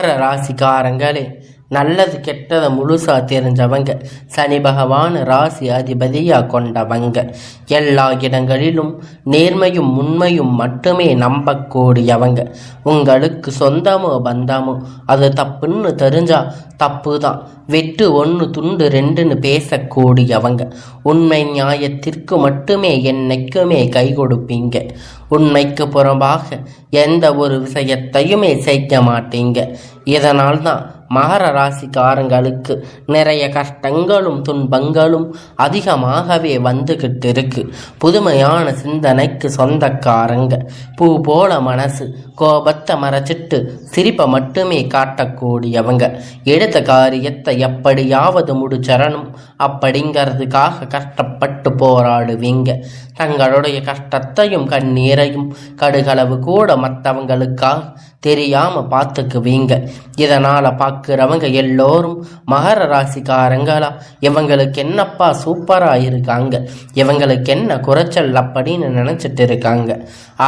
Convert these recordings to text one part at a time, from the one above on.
மகர ராசிக்காரங்களே, நல்லது கெட்டதை முழுசா தெரிஞ்சவங்க, சனி பகவான் ராசி அதிபதியா கொண்டவங்க, எல்லா இடங்களிலும் நேர்மையும் உண்மையும் மட்டுமே நம்பக்கூடியவங்க. உங்களுக்கு சொந்தமோ பந்தமோ அது தப்புன்னு தெரிஞ்சா தப்பு தான், வெட்டு ஒன்று துண்டு ரெண்டுன்னு பேசக்கூடியவங்க. உண்மை நியாயத்திற்கு மட்டுமே என்னைக்குமே கை கொடுப்பீங்க. உண்மைக்கு புறம்பாக எந்த ஒரு விஷயத்தையுமே செய்ய மாட்டீங்க. இதனால் தான் மகர ராசிக்காரங்களுக்கு நிறைய கஷ்டங்களும் துன்பங்களும் அதிகமாகவே வந்துகிட்டு இருக்கு. புதுமையான சிந்தனைக்கு சொந்தக்காரங்க, பூ போல மனசு, கோபத்தை மறைச்சிட்டு சிரிப்பை மட்டுமே காட்டக்கூடியவங்க. எடுத்த காரியத்தை எப்படியாவது முடிச்சரணும் அப்படிங்கிறதுக்காக கஷ்டப்பட்டு போராடுவீங்க. தங்களுடைய கஷ்டத்தையும் கண்ணீரையும் கடுகளவு கூட மற்றவங்களுக்காக தெரியாம பார்த்துக்குவீங்க. இதனால பார்க்குறவங்க எல்லோரும் மகர ராசிக்காரங்களா, இவங்களுக்கு என்னப்பா சூப்பரா இருக்காங்க, இவங்களுக்கு என்ன குறைச்சல் அப்படின்னு நினைச்சிட்டு இருக்காங்க.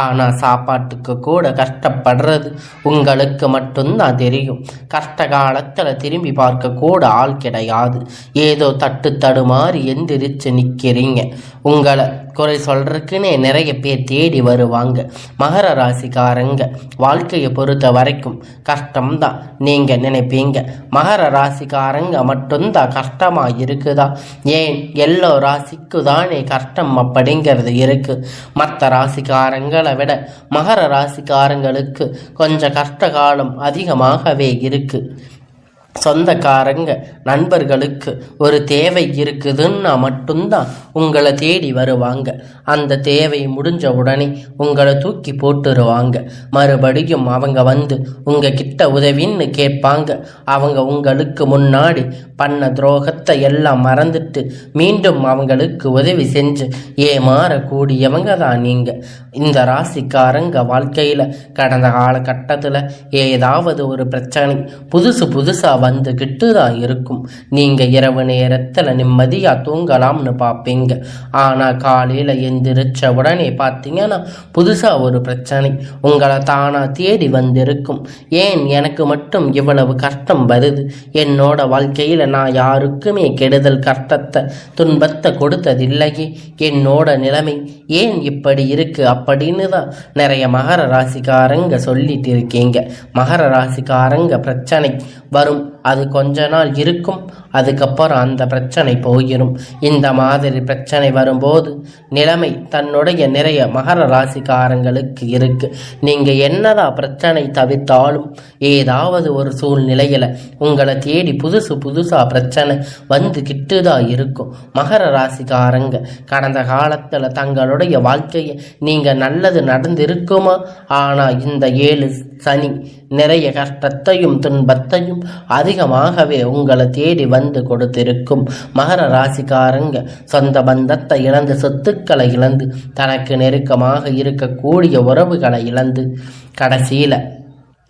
ஆனா சாப்பாட்டுக்கு கூட கஷ்டப்படுறது உங்களுக்கு மட்டும்தான் தெரியும். கஷ்ட காலத்துல திரும்பி பார்க்க கூட ஆள் கிடையாது. ஏதோ தட்டு தடுமாறி எந்திரிச்சு நிக்கிறீங்க. உங்களை குறை சொல்றதுக்குன்னே நிறைய பேர் தேடி வருவாங்க. மகர ராசிக்காரங்க வாழ்க்கையை பொறுத்த வரைக்கும் கஷ்டம்தான் நீங்க நினைப்பீங்க. மகர ராசிக்காரங்க மட்டும்தான் கஷ்டமா இருக்குதா? ஏன் எல்லா ராசிக்கு தானே கஷ்டம் அப்படிங்கிறது இருக்கு. மற்ற ராசிக்காரங்களை விட மகர ராசிக்காரங்களுக்கு கொஞ்சம் கஷ்ட காலம் அதிகமாகவே இருக்கு. சொந்தக்காரங்க நண்பர்களுக்கு ஒரு தேவை இருக்குதுன்னா மட்டும்தான் உங்களை தேடி வருவாங்க. அந்த தேவை முடிஞ்ச உடனே உங்களை தூக்கி போட்டுருவாங்க. மறுபடியும் அவங்க வந்து உங்ககிட்ட உதவின்னு கேட்பாங்க. அவங்க உங்களுக்கு முன்னாடி பண்ண துரோகத்தை எல்லாம் மறந்துட்டு மீண்டும் அவங்களுக்கு உதவி செஞ்சு ஏமாறக்கூடியவங்க தான் நீங்க. இந்த ராசிக்காரங்க வாழ்க்கையில கடந்த காலகட்டத்தில் ஏதாவது ஒரு பிரச்சனை புதுசா வந்துகிட்டு தான் இருக்கும். நீங்க இரவு நேரத்துல நிம்மதியா தூங்கலாம்னு பார்ப்பீங்க. ஆனா காலையில எந்திரிச்ச உடனே பார்த்தீங்கன்னா புதுசா ஒரு பிரச்சனை உங்களை தானா தேடி வந்திருக்கும். ஏன் எனக்கு மட்டும் இவ்வளவு கஷ்டம் வருது? என்னோட வாழ்க்கையில நான் யாருக்குமே கெடுதல் கஷ்டத்தை துன்பத்தை கொடுத்ததில்லையே. என்னோட நிலைமை ஏன் இப்படி இருக்கு அப்படின்னு தான் நிறைய மகர ராசிக்காரங்க சொல்லிட்டு இருக்கீங்க. மகர ராசிக்காரங்க பிரச்சனை வரும், அது கொஞ்ச நாள் இருக்கும், அதுக்கப்புறம் அந்த பிரச்சனை போயிடும். இந்த மாதிரி பிரச்சனை வரும்போது நிலைமை தன்னுடைய நிறைய மகர ராசிக்காரங்களுக்கு இருக்கு. நீங்க என்னதான் பிரச்சனை தவிர்த்தாலும் ஏதாவது ஒரு சூழ்நிலையில உங்களை தேடி புதுசா பிரச்சனை வந்துகிட்டு தான் இருக்கும். மகர ராசிக்காரங்க கடந்த காலத்துல தங்களுடைய வாழ்க்கையை நீங்க நல்லது நடந்திருக்குமா? ஆனா இந்த 7 சனி நிறைய கஷ்டத்தையும் துன்பத்தையும் அதிகமாகவே உங்களை தேடி வந்து கொடுத்திருக்கும். மகர ராசிக்காரங்க சொந்த பந்தத்தை இழந்து, சொத்துக்களை இழந்து, தனக்கு நெருக்கமாக இருக்கக்கூடிய உறவுகளை இழந்து, கடைசியில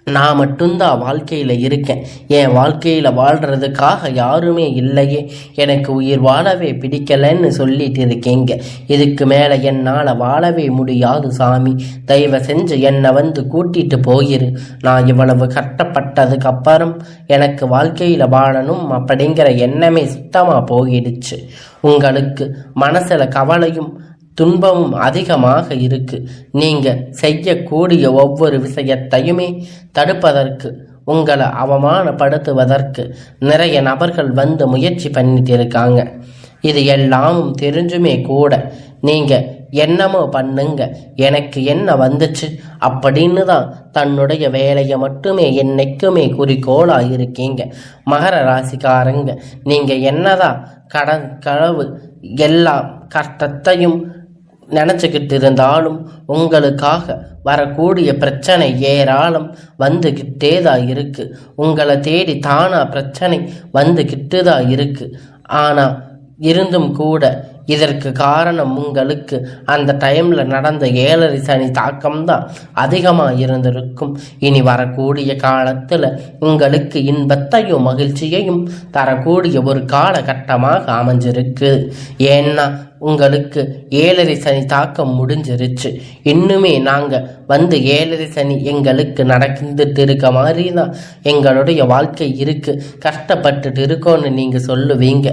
நான் மட்டும்தான் வாழ்க்கையில் இருக்கேன், என் வாழ்க்கையில் வாழ்கிறதுக்காக யாருமே இல்லையே, எனக்கு உயிர் வாழவே பிடிக்கலைன்னு சொல்லிட்டு இருக்கீங்க. இதுக்கு மேலே என்னால் வாழவே முடியாது சாமி, தயவு செஞ்சு என்னை வந்து கூட்டிட்டு போயிரு. நான் இவ்வளவு கஷ்டப்பட்டதுக்கு அப்புறம் எனக்கு வாழ்க்கையில் வாழணும் அப்படிங்கிற எண்ணமே சுத்தமாக போயிடுச்சு. உங்களுக்கு மனசில் கவலையும் துன்பமும் அதிகமாக இருக்கு. நீங்க செய்யக்கூடிய ஒவ்வொரு விஷயத்தையுமே தடுப்பதற்கு, உங்களை அவமானப்படுத்துவதற்கு நிறைய நபர்கள் வந்து முயற்சி பண்ணிட்டு இருக்காங்க. இது எல்லாமும் தெரிஞ்சுமே கூட நீங்க என்னமோ பண்ணுங்க, எனக்கு என்ன வந்துச்சு அப்படின்னு தான் தன்னுடைய வேலையை மட்டுமே என்னைக்குமே குறிக்கோளா இருக்கீங்க. மகர ராசிக்காரங்க நீங்க என்னதான் களவு எல்லா கஷ்டத்தையும் நினச்சிக்கிட்டு இருந்தாலும் உங்களுக்காக வரக்கூடிய பிரச்சனை ஏராளம் வந்துக்கிட்டே தான் இருக்கு. உங்களை தேடி தானா பிரச்சனை வந்துக்கிட்டு தான் இருக்கு. ஆனால் இருந்தும் கூட இதற்கு காரணம் உங்களுக்கு அந்த டைம்ல நடந்த 7 சனி தாக்கம்தான் அதிகமாக இருந்திருக்கும். இனி வரக்கூடிய காலத்துல உங்களுக்கு இன்பத்தையும் மகிழ்ச்சியையும் தரக்கூடிய ஒரு காலகட்டமாக அமைஞ்சிருக்கு. ஏன்னா உங்களுக்கு 7 சனி தாக்கம் முடிஞ்சிருச்சு. இன்னுமே நாங்கள் வந்து 7.5 சனி எங்களுக்கு நடந்துட்டு இருக்க மாதிரி தான் எங்களுடைய வாழ்க்கை இருக்கு, கஷ்டப்பட்டுட்டு இருக்கோன்னு நீங்க சொல்லுவீங்க.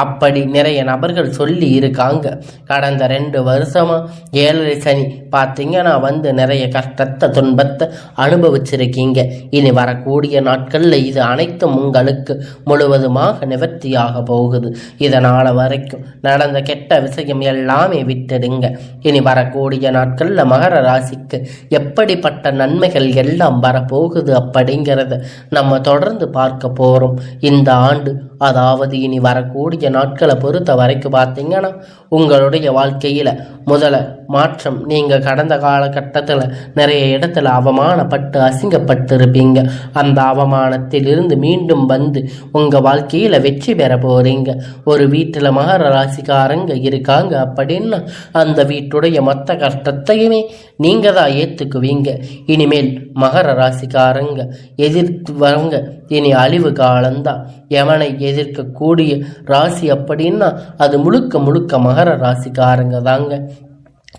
அப்படி நிறைய நபர்கள் சொல்லி இருக்காங்க. கடந்த 2 வருஷமா 7.5 சனி பார்த்தீங்கன்னா வந்து நிறைய கஷ்டத்தை துன்பத்தை அனுபவிச்சிருக்கீங்க. இனி வரக்கூடிய நாட்கள்ல இது அனைத்தும் உங்களுக்கு முழுவதுமாக நிவர்த்தியாக போகுது. இதனால வரைக்கும் நடந்த கெட்ட விஷயம் எல்லாமே விட்டுடுங்க. இனி வரக்கூடிய நாட்கள்ல மகர ராசிக்கு எப்படிப்பட்ட நன்மைகள் எல்லாம் வரப்போகுது அப்படிங்கிறத நம்ம தொடர்ந்து பார்க்க போறோம். இந்த ஆண்டு அதாவது இனி வரக்கூடிய நாட்களை பொறுத்த வரைக்கும் பார்த்தீங்கன்னா உங்களுடைய வாழ்க்கையில முதல மாற்றம். நீங்க கடந்த காலகட்டத்தில் நிறைய இடத்துல அவமானப்பட்டு அசிங்கப்பட்டு இருப்பீங்க. அந்த அவமானத்தில் இருந்து மீண்டும் வந்து உங்க வாழ்க்கையில வெற்றி பெற போறீங்க. ஒரு வீட்டுல மகர ராசிக்காரங்க இருக்காங்க அப்படின்னா அந்த வீட்டுடைய மொத்த கஷ்டத்தையுமே நீங்க தான் ஏத்துக்குவீங்க. இனிமேல் மகர ராசிக்காரங்க எதிர்த்து வரங்க இனி அழிவு காலம்தான். எவனை எதிர்க்கக்கூடிய ராசி அப்படின்னா அது முழுக்க முழுக்க மகர ராசிக்காரங்க தாங்க.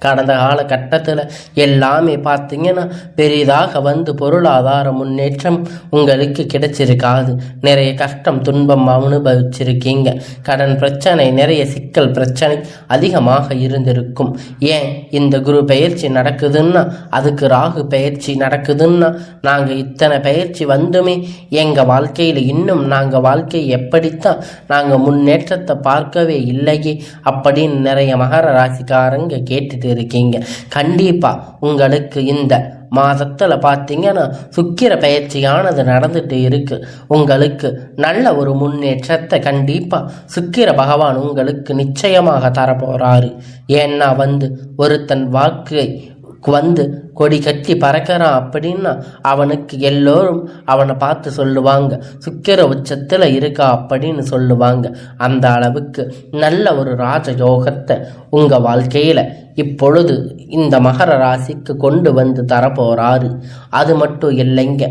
கடந்த காலகட்டத்தில் எல்லாமே பார்த்தீங்கன்னா பெரிதாக வந்து பொருளாதார முன்னேற்றம் உங்களுக்கு கிடைச்சிருக்காது. நிறைய கஷ்டம் துன்பம் அனுபவிச்சிருக்கீங்க. கடன் பிரச்சனை, நிறைய சிக்கல் பிரச்சனை அதிகமாக இருந்திருக்கும். ஏன் இந்த குரு பயிற்சி நடக்குதுன்னா, அதுக்கு ராகு பயிற்சி நடக்குதுன்னா, நாங்கள் இத்தனை பயிற்சி வந்துமே எங்கள் வாழ்க்கையில் இன்னும் நாங்கள் வாழ்க்கையை எப்படித்தான் நாங்கள் முன்னேற்றத்தை பார்க்கவே இல்லையே அப்படின்னு நிறைய மகர ராசிக்காரங்க கேட்டுட்டு இருக்கீங்க. கண்டிப்பா உங்களுக்கு இந்த மாதத்துல பார்த்தீங்கன்னா சுக்கிர பயிற்சியானது நடந்துட்டு இருக்கு. உங்களுக்கு நல்ல ஒரு முன்னேற்றத்தை கண்டிப்பா சுக்கிர பகவான் உங்களுக்கு நிச்சயமாக தரப்போறாரு. ஏன்னா வந்து ஒருத்தன் வாக்கை வந்து கொடி கட்டி பறக்கிறான் அப்படின்னா அவனுக்கு எல்லோரும் அவனை பார்த்து சொல்லுவாங்க சுக்கிர உச்சத்தில் இருக்கா அப்படின்னு சொல்லுவாங்க. அந்த அளவுக்கு நல்ல ஒரு ராஜயோகத்தை உங்கள் வாழ்க்கையில் இப்பொழுது இந்த மகர ராசிக்கு கொண்டு வந்து தரப்போறாரு. அது மட்டும் இல்லைங்க,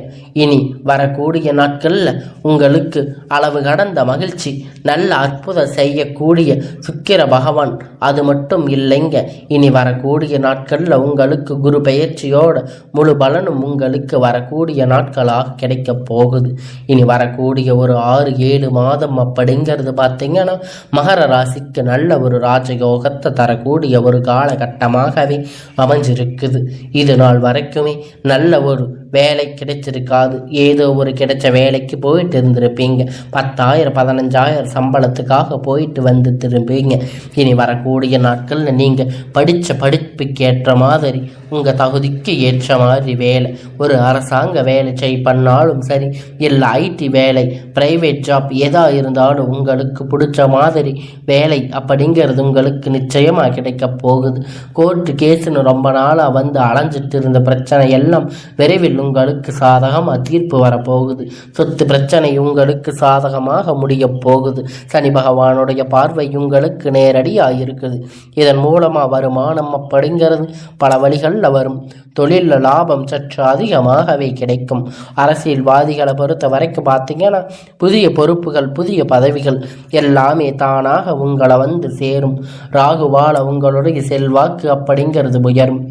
இனி வரக்கூடிய நாட்களில் உங்களுக்கு அளவு கடந்த மகிழ்ச்சி, நல்ல அற்புதம் செய்யக்கூடிய சுக்கிர பகவான். அது மட்டும் இல்லைங்க, இனி வரக்கூடிய நாட்களில் உங்களுக்கு குரு பயிற்சியோட முழு பலனும் உங்களுக்கு வரக்கூடிய நாட்களாக கிடைக்க போகுது. இனி வரக்கூடிய ஒரு 6-7 மாதம் அப்படிங்கிறது பார்த்தீங்கன்னா மகர ராசிக்கு நல்ல ஒரு ராஜயோகத்தை தரக்கூடிய ஒரு காலகட்டமாகவே அமைஞ்சிருக்குது. இது நாள் வரைக்குமே நல்ல ஒரு வேலை கிடைச்சிருக்காது. ஏதோ ஒரு கிடைச்ச வேலைக்கு போயிட்டு இருந்திருப்பீங்க. 10,000 15,000 சம்பளத்துக்காக போயிட்டு வந்து திரும்பீங்க. இனி வரக்கூடிய நாட்களில் நீங்கள் படித்த படிப்புக்கு ஏற்ற மாதிரி உங்கள் தகுதிக்கு ஏற்ற மாதிரி வேலை, ஒரு அரசாங்க வேலை பண்ணாலும் சரி, இல்லை ஐடி வேலை, பிரைவேட் ஜாப் எதாக இருந்தாலும் உங்களுக்கு பிடிச்ச மாதிரி வேலை அப்படிங்கிறது உங்களுக்கு நிச்சயமாக கிடைக்க போகுது. கோர்ட்டு கேஸுன்னு ரொம்ப நாளாக வந்து அலைஞ்சிட்டு இருந்த பிரச்சனை எல்லாம் விரைவில் உங்களுக்கு சாதகமாக தீர்ப்பு வரப்போகுது. சொத்து பிரச்சனை உங்களுக்கு சாதகமாக முடிய போகுது. சனி பகவானுடைய பார்வை உங்களுக்கு நேரடியாக இருக்குது. இதன் மூலமாக வருமானம் அப்படிங்கிறது பல வழிகளில் வரும். தொழிலில் லாபம் சற்று அதிகமாகவே கிடைக்கும். அரசியல்வாதிகளை பொறுத்த வரைக்கும் பார்த்தீங்கன்னா புதிய பொறுப்புகள், புதிய பதவிகள் எல்லாமே தானாக உங்களை வந்து சேரும். ராகுவால உங்களுடைய செல்வாக்கு அப்படிங்கிறது உயரும்.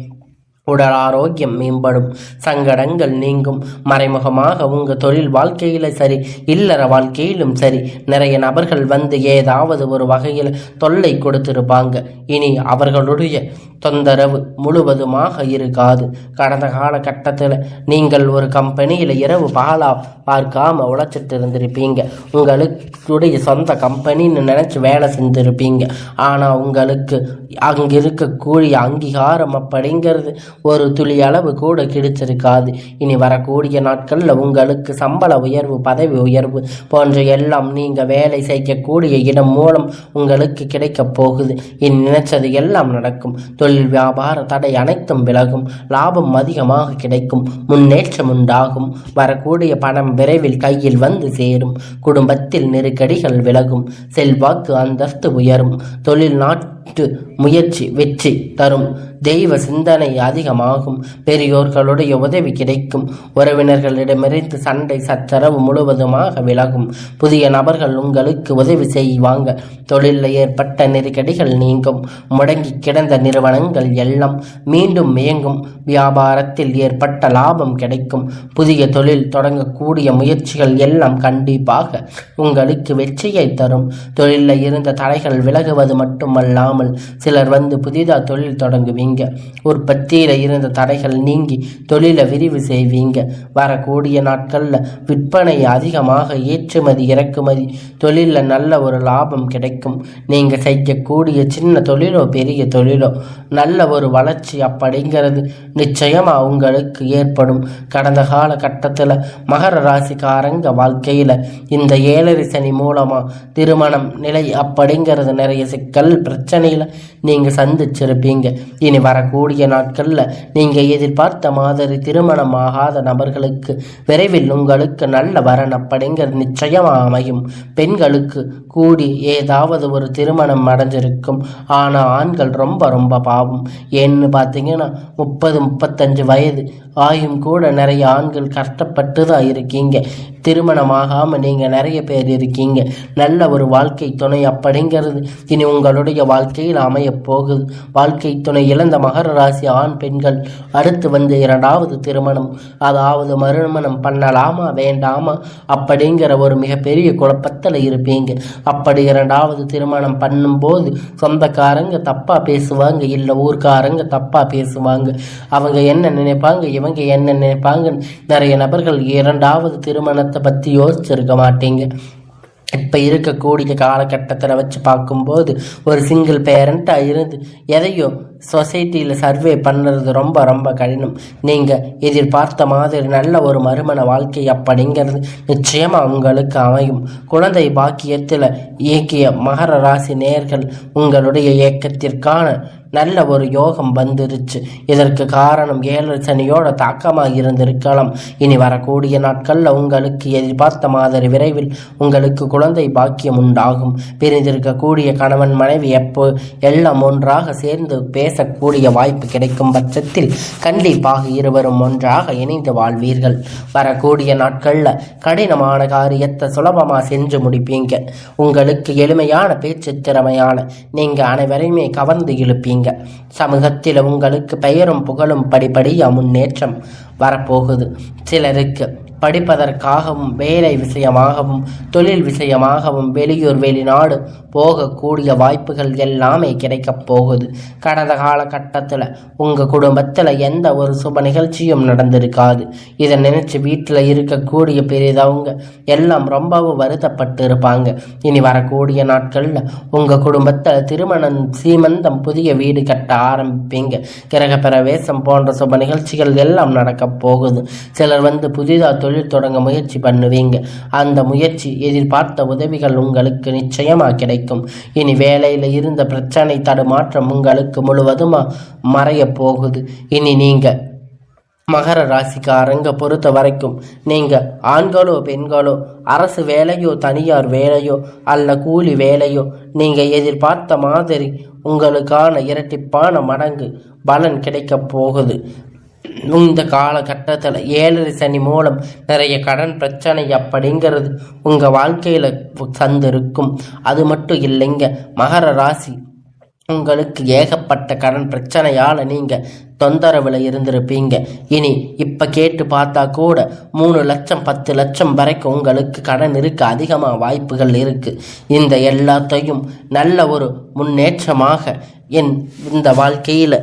உடல் ஆரோக்கியம் மேம்படும். சங்கடங்கள் நீங்கும். மறைமுகமாக உங்கள் தொழில் வாழ்க்கையில் சரி, இல்லற வாழ்க்கையிலும் சரி, நிறைய நபர்கள் வந்து ஏதாவது ஒரு வகையில் தொல்லை கொடுத்திருப்பாங்க. இனி அவர்களுடைய தொந்தரவு முழுவதுமாக இருக்காது. கடந்த காலகட்டத்தில் நீங்கள் ஒரு கம்பெனியில் இரவு பாலா பார்க்காம உழைச்சிட்டு இருந்திருப்பீங்க. உங்களுடைய சொந்த கம்பெனின்னு நினச்சி வேலை செஞ்சுருப்பீங்க. ஆனால் உங்களுக்கு அங்கே இருக்கக்கூடிய அங்கீகாரம் அப்படிங்கிறது ஒரு துளி அளவு கூட கிடைச்சிருக்காது. இனி வரக்கூடிய நாட்களில் உங்களுக்கு சம்பள உயர்வு, பதவி உயர்வு போன்ற எல்லாம் நீங்கள் வேலை செய்யக்கூடிய இடம் மூலம் உங்களுக்கு கிடைக்க போகுது. இனி நினைச்சது எல்லாம் நடக்கும். தொழில் வியாபார தடை அனைத்தும் விலகும். லாபம் அதிகமாக கிடைக்கும். முன்னேற்றம் உண்டாகும். வரக்கூடிய பணம் விரைவில் கையில் வந்து சேரும். குடும்பத்தில் நெருக்கடிகள் விலகும். செல்வாக்கு அந்தஸ்து உயரும். தொழில் முயற்சி வெற்றி தரும். தெய்வ சிந்தனை அதிகமாகும். பெரியோர்களுடைய உதவி கிடைக்கும். உறவினர்களிடமிருந்து சண்டை சச்சரவு முழுவதுமாக விலகும். புதிய நபர்கள் உங்களுக்கு உதவி செய்வாங்க. தொழிலில் ஏற்பட்ட நெருக்கடிகள் நீங்கும். முடங்கி கிடந்த நிறுவனங்கள் எல்லாம் மீண்டும் இயங்கும். வியாபாரத்தில் ஏற்பட்ட லாபம் கிடைக்கும். புதிய தொழில் தொடங்கக்கூடிய முயற்சிகள் எல்லாம் கண்டிப்பாக உங்களுக்கு வெற்றியை தரும். தொழிலில் இருந்த தடைகள் விலகுவது மட்டுமல்லாமல் சிலர் வந்து புதிதாக தொழில் தொடங்குவீங்க. உற்பத்தியில இருந்த தடைகள் நீங்கி தொழிலை விரிவு செய்வீங்க. வரக்கூடிய நாட்கள்ல விற்பனை அதிகமாக, ஏற்றுமதி இறக்குமதி தொழில நல்ல ஒரு லாபம் கிடைக்கும். நீங்க செய்யக்கூடிய சின்ன தொழிலோ பெரிய தொழிலோ நல்ல ஒரு வளர்ச்சி அப்படிங்கிறது நிச்சயமா உங்களுக்கு ஏற்படும். கடந்த கால கட்டத்துல மகர ராசிக்காரங்க வாழ்க்கையில இந்த 7 சனி மூலமா திருமணம் நிலை அப்படிங்கிறது நிறைய சிக்கல் பிரச்சனையில நீங்க சந்திச்சிருப்பீங்க. இனி வரக்கூடிய நாட்கள்ல நீங்க எதிர்பார்த்த மாதிரி திருமணம் ஆகாத நபர்களுக்கு விரைவில் உங்களுக்கு நல்ல வரன் அப்படிங்கிறது நிச்சயமா அமையும். பெண்களுக்கு கூடி ஏதாவது ஒரு திருமணம் அடைஞ்சிருக்கும். ஆனா ஆண்கள் ரொம்ப ரொம்ப பாவம். ஏன்னு பார்த்தீங்கன்னா 30-35 வயது ஆயும் கூட நிறைய ஆண்கள் கஷ்டப்பட்டு தான் இருக்கீங்க. திருமணமாகாமல் நீங்கள் நிறைய பேர் இருக்கீங்க. நல்ல ஒரு வாழ்க்கை துணை அப்படிங்கிறது இனி உங்களுடைய வாழ்க்கையில் அமையப் போகுது. வாழ்க்கை துணை இழந்த மகர ராசி ஆண் பெண்கள் அடுத்து வந்து 2வது திருமணம், அதாவது மறுமணம் பண்ணலாமா வேண்டாமா அப்படிங்கிற ஒரு மிகப்பெரிய குழப்பத்தில் இருப்பீங்க. அப்படி 2வது திருமணம் பண்ணும்போது சொந்தக்காரங்க தப்பாக பேசுவாங்க, இல்லை ஊர்க்காரங்க தப்பாக பேசுவாங்க. அவங்க என்ன நினைப்பாங்க, இவங்க என்ன நினைப்பாங்க. நிறைய நபர்கள் 2வது திருமணத்தை பற்றி யோசிச்சிருக்க மாட்டீங்க. இப்போ இருக்கக்கூடிய காலகட்டத்தில் வச்சு பார்க்கும்போது ஒரு சிங்கிள் பேரண்ட்டாக இருந்து எதையோ சொசைட்டியில் சர்வே பண்ணுறது ரொம்ப ரொம்ப கடினம். நீங்கள் எதிர்பார்த்த மாதிரி நல்ல ஒரு மறுமண வாழ்க்கை அப்படிங்கிறது நிச்சயமாக உங்களுக்கு அமையும். குழந்தை பாக்கியத்தில் இயக்கிய மகர ராசி நேயர்கள் உங்களுடைய இயக்கத்திற்கான நல்ல ஒரு யோகம் வந்துருச்சு. இதற்கு காரணம் 7 சனியோட தாக்கமாக இருந்திருக்கலாம். இனி வரக்கூடிய நாட்களில் உங்களுக்கு எதிர்பார்த்த மாதிரி விரைவில் உங்களுக்கு குழந்தை பாக்கியம் உண்டாகும். பிரிந்திருக்கக்கூடிய கணவன் மனைவி எப்போ எல்லாம் ஒன்றாக சேர்ந்து பேசக்கூடிய வாய்ப்பு கிடைக்கும் பட்சத்தில் கண்டிப்பாக இருவரும் ஒன்றாக இணைந்து வாழ்வீர்கள். வரக்கூடிய நாட்களில் கடினமான காரியத்தை சுலபமாக செஞ்சு முடிப்பீங்க. உங்களுக்கு எளிமையான பேச்சு திறமையான நீங்கள் அனைவரையுமே கவர்ந்து இழுப்பீங்க. சமூகத்தில் உங்களுக்கு பெயரும் புகழும் படிப்படியா முன்னேற்றம் வரப்போகுது. சிலருக்கு படிப்பதற்காகவும் வேலை விஷயமாகவும் தொழில் விஷயமாகவும் வெளியூர் வெளிநாடு போகக்கூடிய வாய்ப்புகள் எல்லாமே கிடைக்கப் போகுது. கடந்த காலகட்டத்தில் உங்கள் குடும்பத்தில் எந்த ஒரு சுப நிகழ்ச்சியும் நடந்திருக்காது. இதை நினைச்சு வீட்டில் இருக்கக்கூடிய பெரியதவங்க எல்லாம் ரொம்பவும் வருத்தப்பட்டு இருப்பாங்க. இனி வரக்கூடிய நாட்களில் உங்கள் குடும்பத்தில் திருமணம், சீமந்தம், புதிய வீடு கட்ட ஆரம்பிப்பீங்க. கிரக பிரவேசம் போன்ற சுப நிகழ்ச்சிகள் எல்லாம் நடக்கப் போகுது. சிலர் வந்து புதிதாக தொழில் தொடங்க முயற்சி பண்ணுவீங்க. அந்த முயற்சி எதிர்பார்த்த உதவிகள் உங்களுக்கு நிச்சயமா கிடைக்கும். இனி வேலையில இருந்த பிரச்சனை தடுமாற்றம் உங்களுக்கு முழுவதுமா மறைய போகுது. இனி நீங்க மகர ராசிக்காரங்க பொறுத்த வரைக்கும் நீங்க ஆண்களோ பெண்களோ அரசு வேலையோ தனியார் வேலையோ அல்ல கூலி வேலையோ நீங்க எதிர்பார்த்த மாதிரி உங்களுக்கான இரட்டிப்பான மடங்கு பலன் கிடைக்க போகுது. இந்த காலகட்டத்தில் 7 சனி மூலம் நிறைய கடன் பிரச்சனை அப்படிங்கிறது உங்கள் வாழ்க்கையில் சந்திருக்கும். அது மட்டும் இல்லைங்க, மகர ராசி உங்களுக்கு ஏகப்பட்ட கடன் பிரச்சனையால் நீங்கள் தொந்தரவில் இருந்திருப்பீங்க. இனி இப்போ கேட்டு பார்த்தா கூட 3 லட்சம் 10 லட்சம் வரைக்கும் உங்களுக்கு கடன் இருக்க அதிகமாக வாய்ப்புகள் இருக்குது. இந்த எல்லாத்தையும் நல்ல ஒரு முன்னேற்றமாக இந்த வாழ்க்கையில்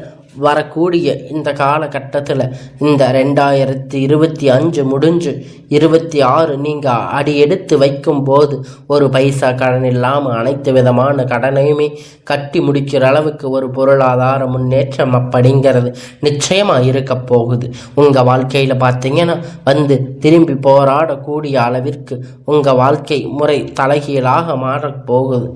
வரக்கூடிய இந்த காலகட்டத்தில் இந்த 2025 முடிஞ்சு 26 நீங்கள் அடி எடுத்து வைக்கும் போது ஒரு பைசா கடன் இல்லாமல் அனைத்து விதமான கடனையுமே கட்டி முடிக்கிற அளவுக்கு ஒரு பொருளாதார முன்னேற்றம் அப்படிங்கிறது நிச்சயமாக இருக்க போகுது. உங்கள் வாழ்க்கையில் பார்த்தீங்கன்னா வந்து திரும்பி போராடக்கூடிய அளவிற்கு உங்கள் வாழ்க்கை முறை தலைகீழாக மாறப்போகுது.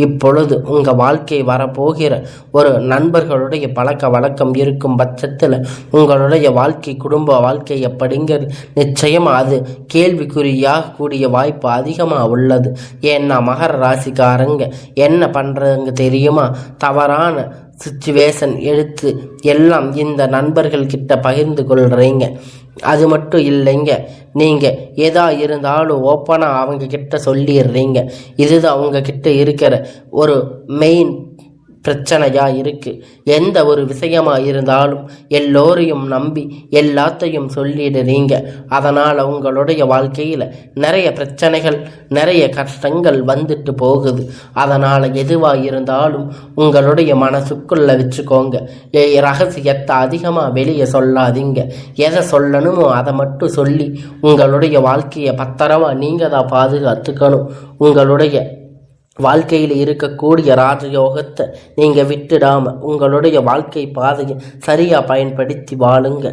இப்பொழுது உங்கள் வாழ்க்கை வரப்போகிற ஒரு நண்பர்களுடைய பழக்க வழக்க பழக்கம் இருக்கும் பட்சத்தில் உங்களுடைய வாழ்க்கை குடும்ப வாழ்க்கை எப்படிங்கிறது நிச்சயமாக அது கேள்விக்குறியாக கூடிய வாய்ப்பு அதிகமாக உள்ளது. ஏன்னா மகர ராசிக்காரங்க என்ன பண்ணுறதுங்க தெரியுமா, தவறான சிச்சுவேஷன் எடுத்து எல்லாம் இந்த நண்பர்கள் கிட்ட பகிர்ந்து கொள்கிறீங்க. அது மட்டும் இல்லைங்க, நீங்கள் எதா இருந்தாலும் ஓப்பனாக அவங்க கிட்ட சொல்லிடுறீங்க. இதுதான் அவங்க கிட்ட இருக்கிற ஒரு மெயின் பிரச்சனையாக இருக்குது. எந்த ஒரு விஷயமாக இருந்தாலும் எல்லோரையும் நம்பி எல்லாத்தையும் சொல்லிடுறீங்க. அதனால் உங்களுடைய வாழ்க்கையில் நிறைய பிரச்சனைகள் நிறைய கஷ்டங்கள் வந்துட்டு போகுது. அதனால் எதுவாக இருந்தாலும் உங்களுடைய மனசுக்குள்ளே வச்சுக்கோங்க. ரகசியத்தை அதிகமாக வெளியே சொல்லாதீங்க. எதை சொல்லணுமோ அதை மட்டும் சொல்லி உங்களுடைய வாழ்க்கையை பத்திரமா நீங்கள் தான் பாதுகாத்துக்கணும். உங்களுடைய வாழ்க்கையில் இருக்கக்கூடிய ராஜயோகத்தை நீங்கள் விட்டுடாமல் உங்களுடைய வாழ்க்கை பாதையை சரியாக பயன்படுத்தி வாழுங்க.